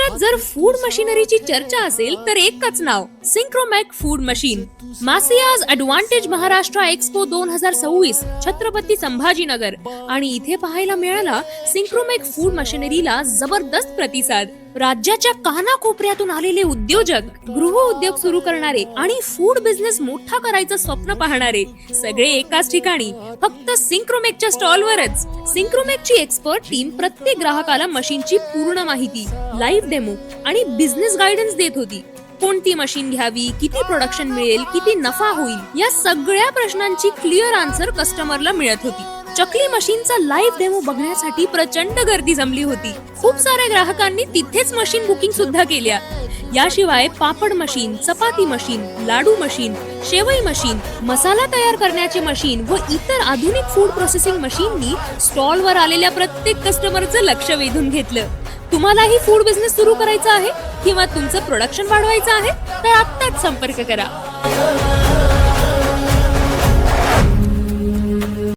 महाराष्ट्रात जर फूड मशिनरीची चर्चा असेल तर एकच नाव, सिंक्रोमॅक फूड मशीन. मासियाज ॲडव्हान्टेज महाराष्ट्र एक्स्पो 2026 छत्रपती संभाजीनगर आणि इथे पाहायला मिळाला सिंक्रोमॅक फूड मशिनरीला जबरदस्त प्रतिसाद. राज्याच्या कानाकोपऱ्यातून आलेले उद्योजक, गृह उद्योग सुरू करणारे आणि फूड बिझनेस मोठा करायचं स्वप्न पाहणारे सगळे एकाच ठिकाणी, फक्त सिंक्रोमॅकच्या स्टॉलवरच. सिंक्रोमॅकची एक्सपर्ट टीम प्रत्येक ग्राहकाला मशीनची पूर्ण माहिती, लाईव्ह डेमो आणि बिझनेस गायडन्स देत होती. कोणती मशीन घ्यावी, किती प्रोडक्शन मिळेल, किती नफा होईल, या सगळ्या प्रश्नांची क्लिअर आन्सर कस्टमरला मिळत होती. चकली मशीनचा लाईव्ह डेमो बघण्यासाठी प्रचंड गर्दी जमली होती. खूप साऱ्या ग्राहकांनी तिथेच मशीन बुकिंग सुद्धा केल्या. याशिवाय पापड मशीन, चपाती मशीन, लाडू मशीन, शेवई मशीन, मसाला तयार करण्याचे मशीन व इतर आधुनिक फूड प्रोसेसिंग मशीननी स्टॉलवर आलेल्या प्रत्येक कस्टमरचं लक्ष वेधून घेतलं. तुम्हालाही फूड बिझनेस सुरू करायचा आहे किंवा तुमचं प्रोडक्शन वाढवायचं आहे तर आत्ताच संपर्क करा.